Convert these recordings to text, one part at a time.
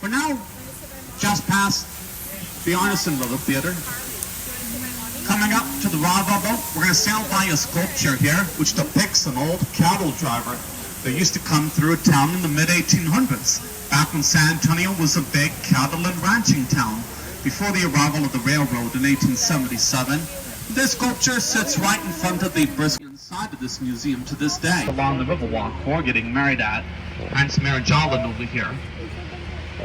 We're now just past the Artisan River Theater. Coming up to the Riverwalk, we're going to sail by a sculpture here which depicts an old cattle driver that used to come through town in the mid-1800s, back when San Antonio was a big cattle and ranching town, before the arrival of the railroad in 1877. This sculpture sits right in front of the brisk inside of this museum to this day. Along the Riverwalk we're getting married at, hence Marijalin over here.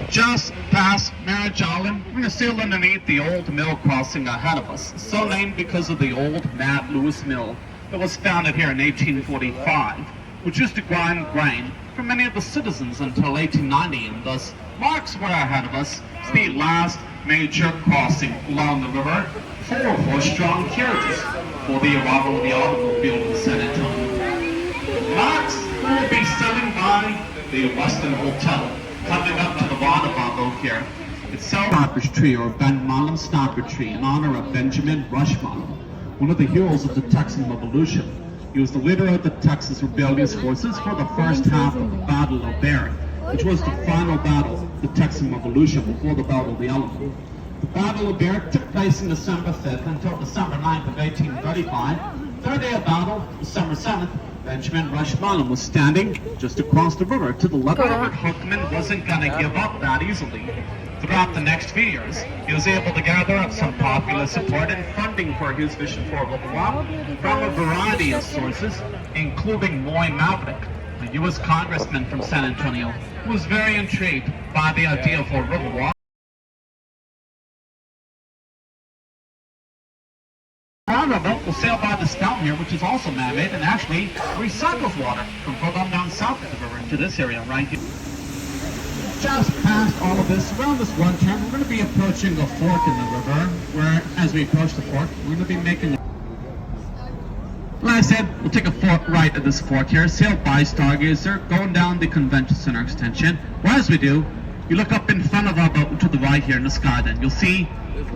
Just past Marijalin, we're going to sail underneath the old mill crossing ahead of us, so named because of the old Mad Lewis Mill that was founded here in 1845, which used to grind grain for many of the citizens until 1890, and thus marks where ahead of us is the last major crossing along the river, 4 horse-drawn carriages for the arrival of the automobile in San Antonio. Marks will be sailing by the Weston Hotel, coming up to the Waterfall here. It's Snoppers Tree, or Ben Mallam Snapper Tree, in honor of Benjamin Rush Mallam, one of the heroes of the Texan Revolution. He was the leader of the Texas rebellious forces for the first half of the Battle of Bear, which was the final battle of the Texan Revolution before the Battle of the Alamo. The Battle of Bear took place on December 5th until December 9th of 1835. Third day of battle, December 7th, Benjamin Rush Mallam was standing just across the river to the left. Robert Hookman wasn't going to give up that easily. Throughout the next few years, he was able to gather up some popular support and funding for his vision for Riverwalk from a variety of sources, including Moy Maverick, a U.S. congressman from San Antonio, who was very intrigued by the idea for Riverwalk. We'll sail by this fountain here, which is also man-made and actually recycles water from further on down south of the river to this area right here. Just past all of this, around this one turn, we're going to be approaching a fork in the river, where as we approach the fork, we're going to be making... Like I said, we'll take a fork right at this fork here, sail by Stargazer, going down the Convention Center extension. Well, as we do, you look up in front of our boat to the right here in the sky, then you'll see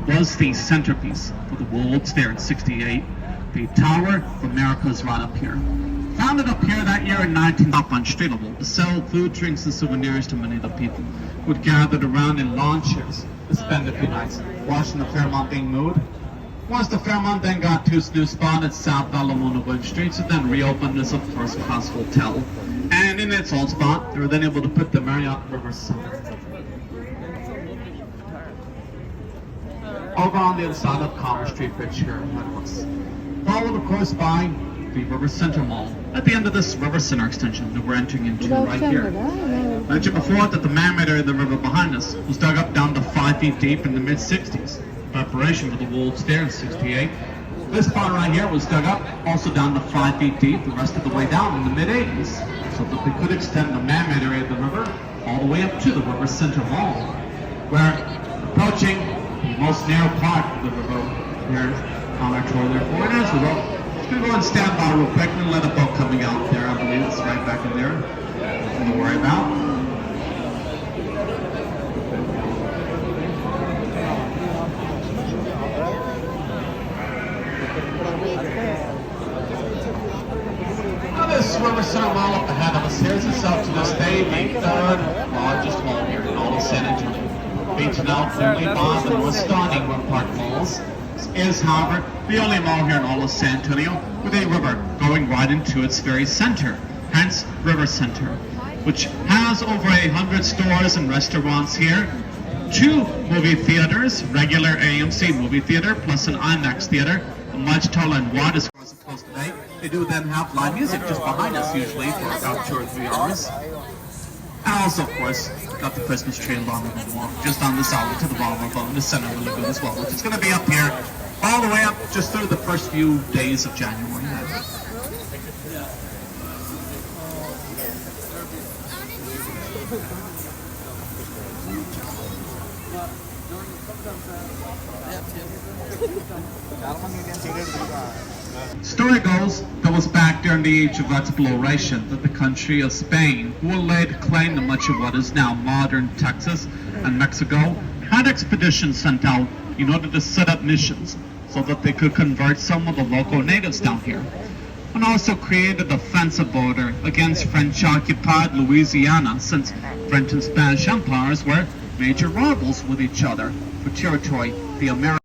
was the centerpiece for the World's Fair in '68. The Tower of America is right up here. Founded up here that year in 19 up on street level to sell food, drinks, and souvenirs to many of the people who had gathered around in lawn chairs to spend a few nights watching the Fairmont being moved. Once the Fairmont then got to its new spot at South Alamona Wood Street, it then reopened as a first-class hotel. And in its old spot, they were then able to put the Marriott River Center. Over on the other side of Commerce Street Bridge here ahead of us. Followed, of course, by the River Center Mall at the end of this River Center extension that we're entering into right here. I mentioned before that the man-made area of the river behind us was dug up down to 5 feet deep in the mid-60s, in preparation for the World's Fair in '68. This part right here was dug up also down to 5 feet deep the rest of the way down in the mid-80s, so that they could extend the man-made area of the river all the way up to the River Center Mall, where approaching the most narrow part of the river here on our tour there for it is. We're just going to go and stand by real quick and let a boat coming out there. I believe it's right back in there. Nothing to worry about. Now this River Center Mall up ahead of us here is itself to this day the third largest mall here in all of San Antonio. Beaten out only by the most stunning Park malls. This is, however, the only mall here in all of San Antonio with a river going right into its very center, hence River Center, which has over 100 stores and restaurants here, 2 movie theaters, regular AMC movie theater, plus an IMAX theater, a much taller and wider square as opposed to today. They do then have live music just behind us usually for about 2 or 3 hours. And also, of course, got the Christmas tree along the Riverwalk, just on this outlet to the bottom of the center of the lagoon as well, which is going to be up here all the way up just through the first few days of January. Story goes that was back during the age of exploration that the country of Spain, who laid claim to much of what is now modern Texas and Mexico, had expeditions sent out in order to set up missions so that they could convert some of the local natives down here, and also create a defensive border against French-occupied Louisiana, since French and Spanish empires were major rivals with each other for territory, the American